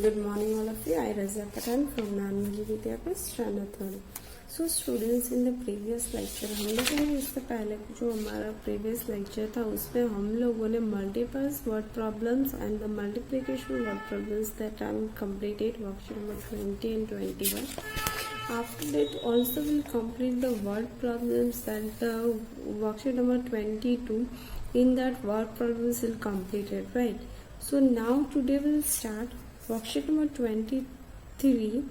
Good morning all of you. I Razia Patan from Nanmali Vidyapeeth standard 3rd. So students, in the previous lecture हम लोगों ने इससे पहले जो हमारा previous lecture था उसमें हम लोगों ने multiples word problems and the multiplication word problems that are completed worksheet number 20 and 21. After that also we'll complete the word problems that the worksheet number 22. In that word problems will complete it, right? So now today we'll start worksheet number 23,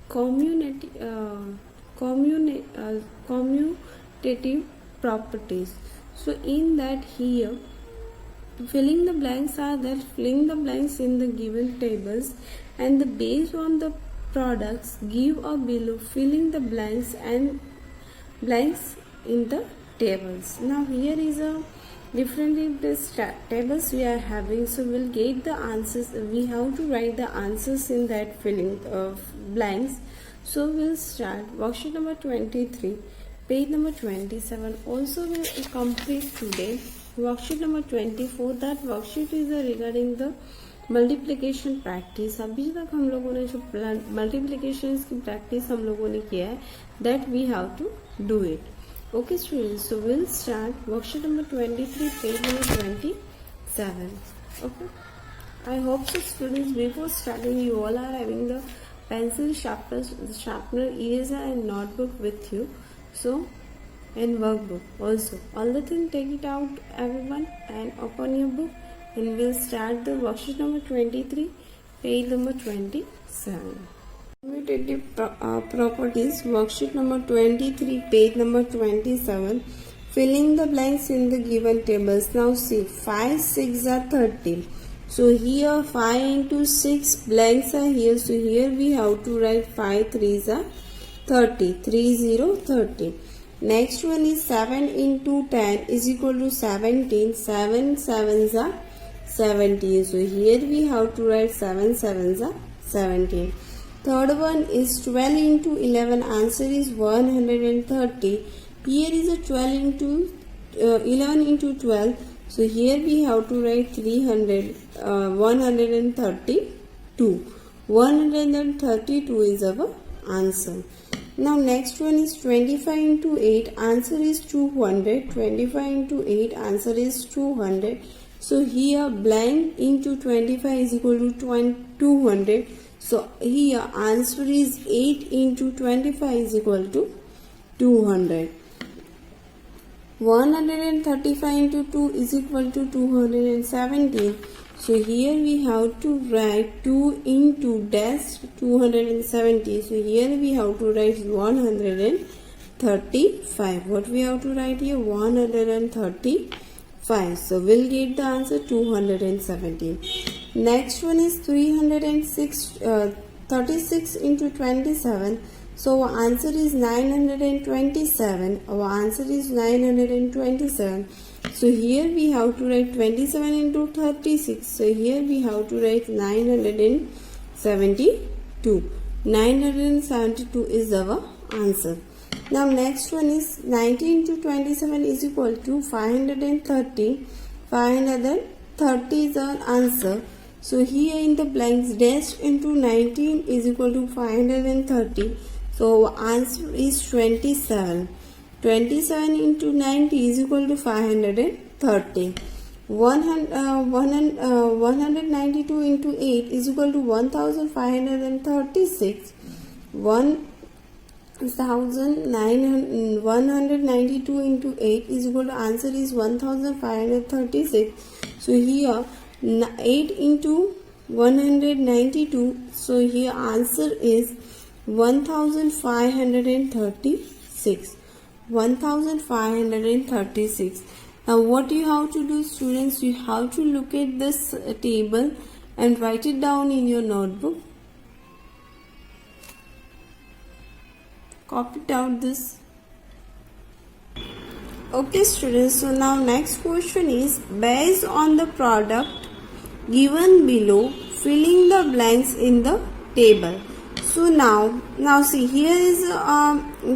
commutative properties. So in that here filling the blanks are there, filling the blanks in the given tables, and the based on the products give or below filling the blanks and blanks in the tables. Now here is a different tables we are having, so we'll get the answers. We have to write the answers in that filling of blanks. So we'll start worksheet number 23, page number 27. Also we'll complete today worksheet number 24. That worksheet is regarding the multiplication practice. अभी तक हम लोगों ने जो multiplication की practice हम लोगों ने किया है, that we have to do it. Okay students, so we'll start worksheet number 23, page number 27. Okay, I hope so students, before starting you all are having the pencil, sharpener, eraser and notebook with you, so and workbook also. All the things, take it out everyone and open your book, and we'll start the worksheet number 23, page number 27. Commutative properties, worksheet number 23, page number 27. Filling the blanks in the given tables. Now see, 5 6 are 30. So here 5 into 6 blanks are here. So here we have to write 5 3s are 30. 3 0 30. Next one is 7 into 10 is equal to 17. 7 7s are 17. So here we have to write 7 7s are 17. Third one is 12 into 11. Answer is 130. Here is a 12 into 11 into 12. So here we have to write 132. 132 is our answer. Now next one is 25 into 8. Answer is 200. 25 into 8. Answer is 200. So here blank into 25 is equal to 200. So here answer is 8 into 25 is equal to 200. 135 into 2 is equal to 217. So here we have to write 2 into dash 270. So here we have to write 135. What we have to write here? 135. So we'll get the answer 217. Next one is 36 into 27. So our answer is 927. Our answer is 927. So here we have to write 27 into 36. So here we have to write 972. 972 is our answer. Now next one is 90 into 27 is equal to 530. 530 is our answer. So here in the blanks, dash into 19 is equal to 530. So answer is 27. 27 into 90 is equal to 530. 192 into 8 is equal to 1536. 192 into 8 is equal to answer is 1536. So here 8 into 192. So here answer is 1536. 1536. Now what you have to do, students, you have to look at this table and write it down in your notebook. Copy down this. Okay students, so now next question is, based on the product given below, filling the blanks in the table. So now see, here is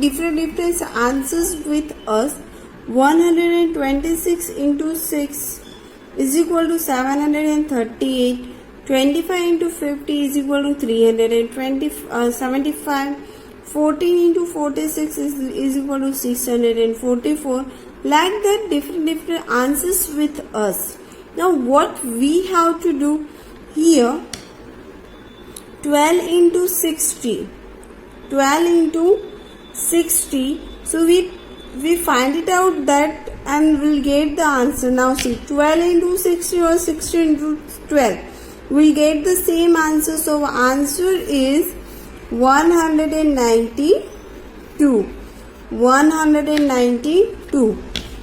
different answers with us. 126 into 6 is equal to 738. 25 into 50 is equal to 375. 14 into 46 is equal to 644. Like that, different answers with us. Now what we have to do here, 12 into 60. 12 into 60. So we find it out that and we'll get the answer. Now see, 12 into 60 or 60 into 12. We'll get the same answer. So answer is 192. 192.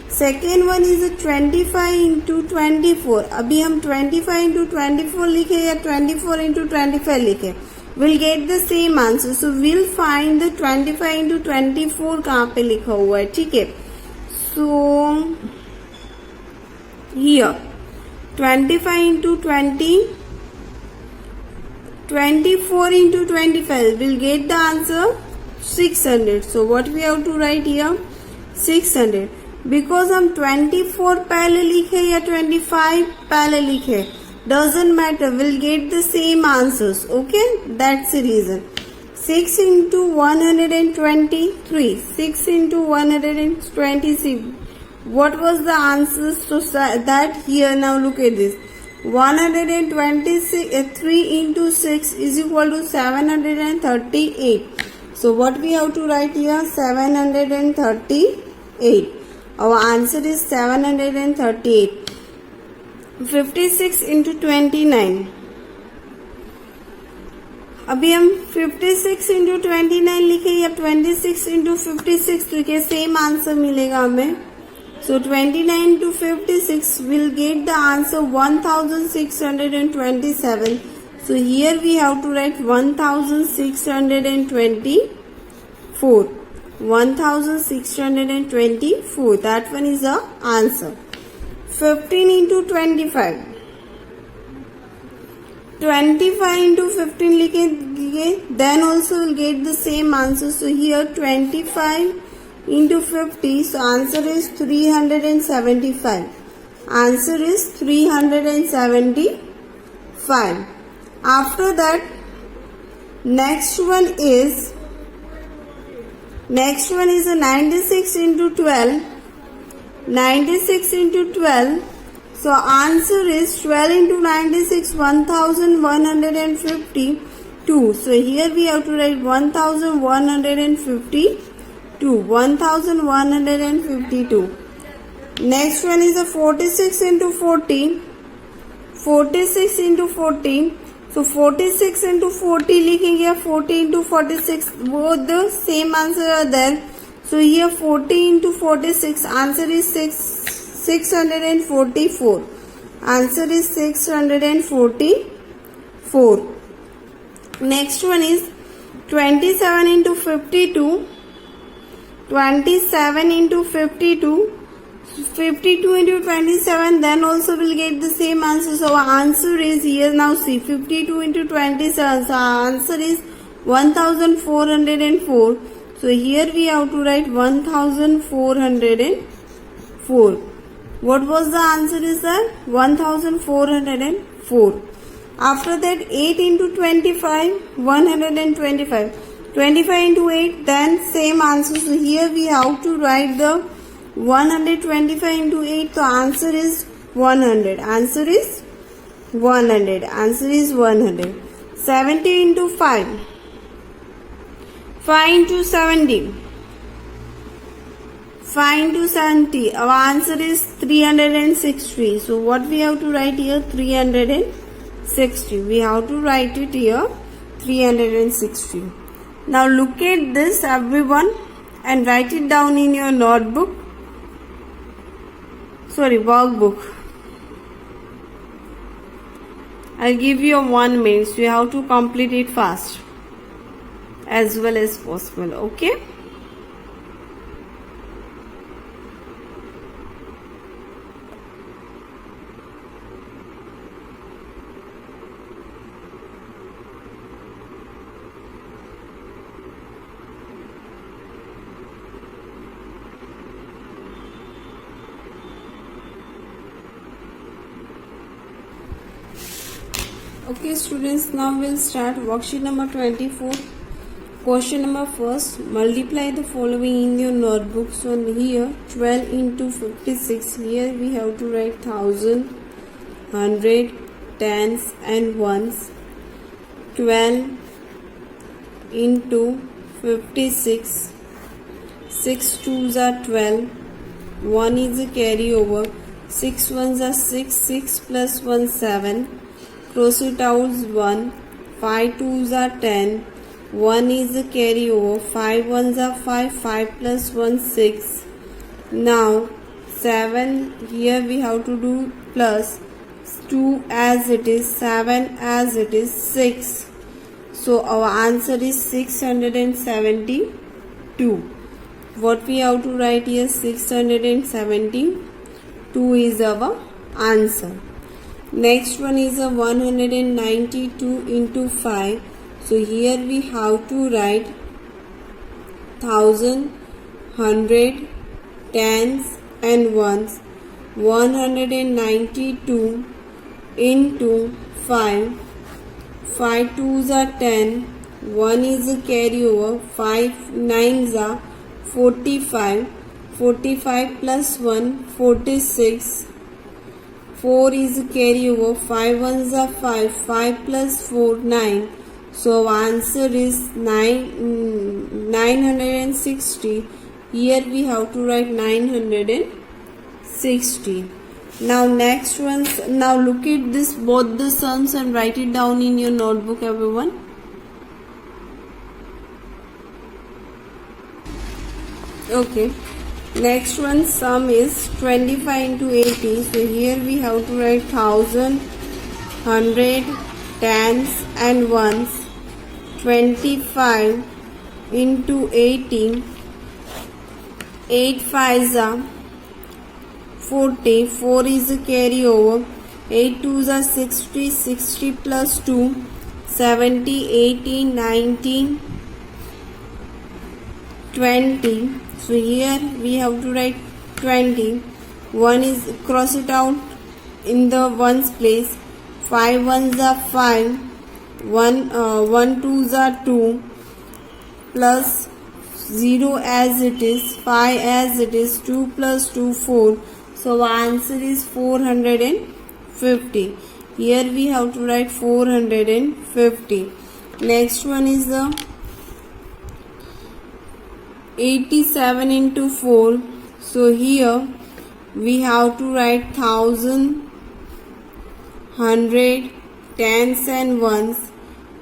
Second one is a 25 into 24. अभी हम 25 into 24 लिखे या 24 into 25 लिखे, we'll get the same answer. So we'll find the 25 into 24 कहाँ पे लिखा हुआ है, ठीक है. So here 25 into 20, 24 into 25, we'll get the answer 600. So what we have to write here, 600. Because हम 24 पहले लिखे या 25 पहले लिखे, doesn't matter, we'll get the same answers. Okay, that's the reason. 6 into 123, 6 into 126. What was the answer? So that here, now look at this. 123 into 6 is equal to 738. So what we have to write here, 738. Our answer is 738. 56 into 29. अभी हम 56 into 29 लिखे या 26 into 56 लिखे, same answer मिलेगा हमें. So 29 to 56 will get the answer 1627. So here we have to write 1624. 1624. That one is the answer. 15 into 25. 25 into 15 लिखेंगे, then also will get the same answer. So here 25 into 50. So answer is 375. Answer is 375. After that, next one is a 96 into 12. 96 into 12. So answer is 12 into 96, 1152. So here we have to write 1152. 1152. Next one is a 46 into 40. 46 into 40. So 46 into 40 लिखेंगे, 40 into 46, both the same answer are there. So here 40 into 46, answer is 644. Answer is 644. Next one is 27 into 52. 27 into 52. 52 into 27, then also will get the same answer. So our answer is here, now see, 52 into 27. So our answer is 1404. So here we have to write 1404. What was the answer is that? 1404. After that, 8 into 25, 125. 25 into 8, then same answer. So here we have to write the 125 into 8. So answer is 100. Answer is 100. Answer is 100. 70 into 5. 5 into 70. 5 into 70. Our answer is 360. So what we have to write here? 360. We have to write it here, 360. Now look at this, everyone, and write it down in your notebook. Workbook. I'll give you 1 minute. So you have to complete it fast as well as possible. Okay. Okay students, now we'll start worksheet number 24. Question number first, multiply the following in your notebook. So here 12 into 56, here we have to write 1000, 100, tens and ones. 12 into 56, 6 twos are 12, 1 is a carryover, 6 ones are 6, 6 plus 1 7, cross it out 1, 5 twos are 10, 1 is a carryover, 5 ones are 5, 5 plus 1 6. Now 7, here we have to do plus 2 as it is, 7 as it is, 6. So our answer is 672. What we have to write here, 672 is our answer. Next one is a 192 into 5. So here we have to write 1000, 100, tens and ones. 192 into 5. 5 twos are 10, 1 is a carryover, 5 nines are 45, 45 plus 1 46, 4 is a carryover, 5 ones are 5, 5 plus 4 9. So answer is 960. Here we have to write 960. Now next ones, now look at this both the sums and write it down in your notebook everyone. Okay, next one sum is 25 into 80. So here we have to write 1000, 100, tens and ones. 25 into 80, 8 fives are 40, 4 is a carryover, 8 twos are 60, 60 plus 2, 70, 80, 90, 20. So here we have to write 20. 1 is, cross it out in the ones place. 5 ones are 5, 1 twos are 2, plus 0 as it is, 5 as it is, 2 plus 2 4. So answer is 450. Here we have to write 450. Next one is the 87 into 4. So here we have to write 1000, 100, tens and ones.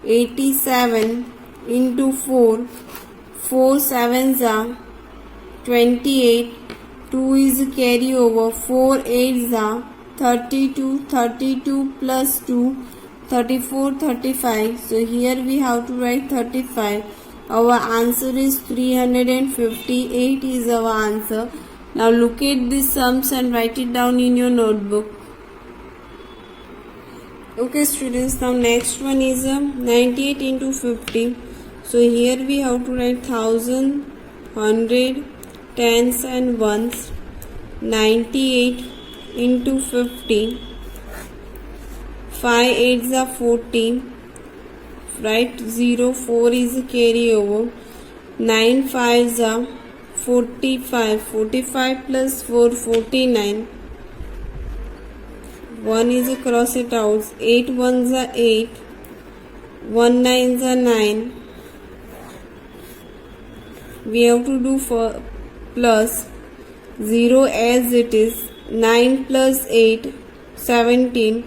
87 into 4. 4 sevens are 28. 2 is a carryover, 4 8s are 32, 32 plus 2, 34, 35. So here we have to write 35. Our answer is 358 is our answer. Now look at these sums and write it down in your notebook. Okay students, now next one is 98 into 50. So here we have to write 1000, 100, tens and ones. 98 into 50, 5 8s are 40, write 0, 4 is a carryover, 9 5s are 45, 45 plus 4 49, 1 is a cross it out, 8 ones are 8, 1 nines are 9. We have to do for plus 0 as it is, 9 plus 8 17,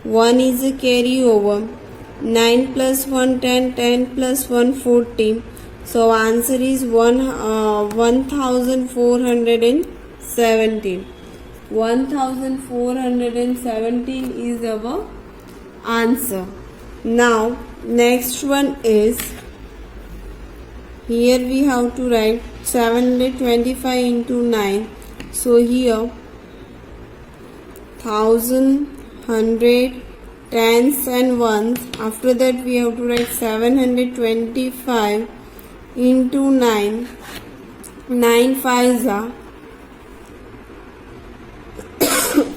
1 is a carryover, 9 plus 1 10, 10 plus 1 14. So answer is 1417. 1417 is our answer. Now next one is, here we have to write 725 into 9. So here 1000, 100, tens and ones. After that we have to write 725 into 9. 9 5s are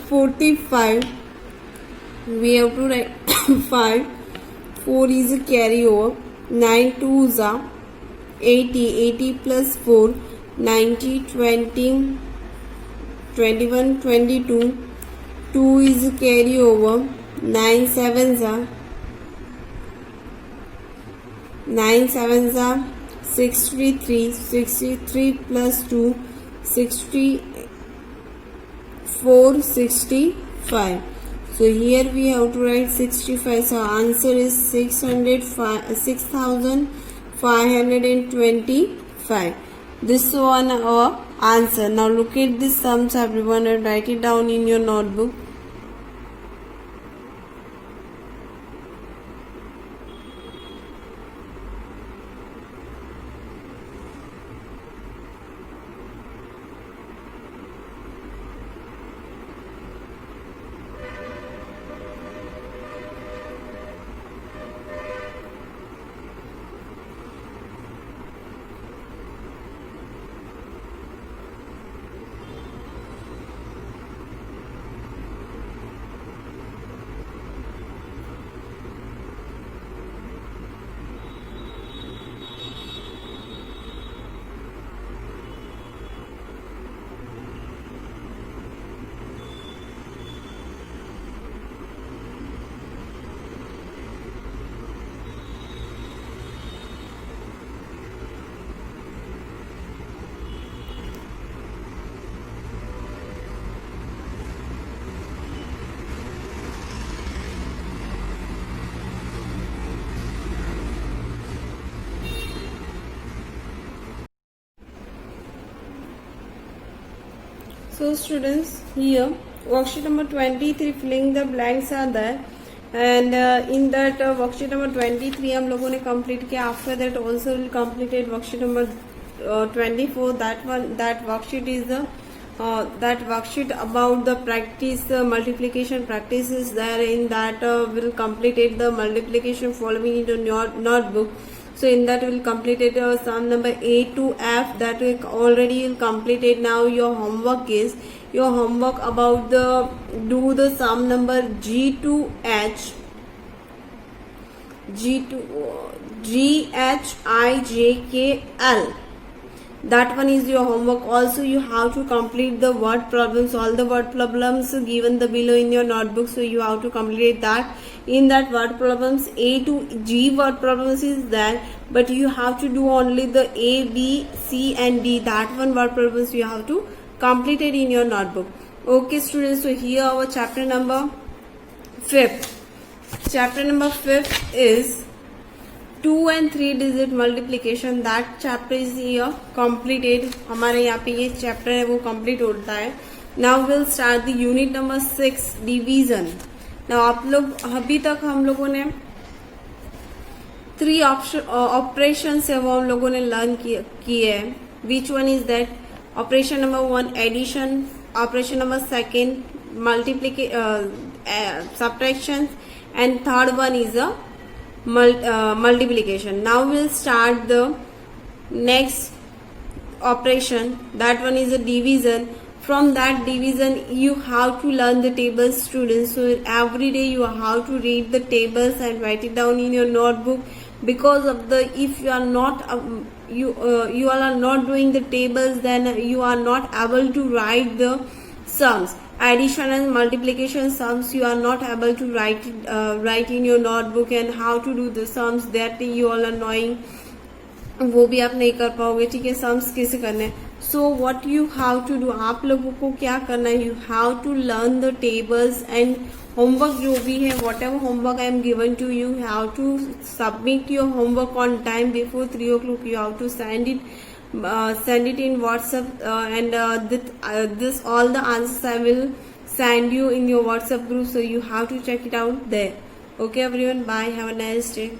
45. we have to write 5. 4 is a carryover. 9 2s are 80. 80 plus 4 90. 20 21 22. 2 is a carryover. 9 7s are 63. 63 plus 2 64. 65. So here we have to write 65. So answer is 6525. This one our answer. Now look at this sums everyone and write it down in your notebook. So students, here worksheet number 23 filling the blanks are there, and in that worksheet number 23 हम लोगों ने complete किया. After that also will completed worksheet number 24. That worksheet is the that worksheet about the practice multiplication practices there. In that will completed the multiplication following in your notebook. So in that will completed sum number A to F, that will already will completed. Now your homework about the do the sum number G to H, GHIJKL. That one is your homework. Also you have to complete the word problems, all the word problems given the below in your notebook. So you have to complete that. In that word problems, A to G word problems is there, but you have to do only the A, B, C and D. That one word problems you have to complete it in your notebook. Okay students, so here our chapter number 5. Chapter number 5 is 2 and 3 digit multiplication. That chapter is here completed. हमारे यहाँ पे ये chapter है वो complete होता है. Now we'll start the unit number 6, division. Now आप लोग अभी तक हम लोगों ने 3 operations है वो हम लोगों ने learn किए हैं. Which one is that? Operation number 1 addition, operation number 2 subtraction, and third one is a multiplication. Now we'll start the next operation. That one is a division. From that division you have to learn the tables students. So every day you have to read the tables and write it down in your notebook. Because of the if you are not you all are not doing the tables, then you are not able to write the sums. Addition and multiplication sums you are not able to write in your notebook, and how to do the sums that you all are knowing वो भी आप नहीं कर पाओगे. ठीक है, sums कैसे करने हैं. So what you have to do, आप लोगों को क्या करना है, you have to learn the tables and homework जो भी है, whatever homework I am given to you have to submit your homework on time before 3 o'clock. You have to send it in WhatsApp and this all the answers I will send you in your WhatsApp group, so you have to check it out there. Okay everyone, bye, have a nice day.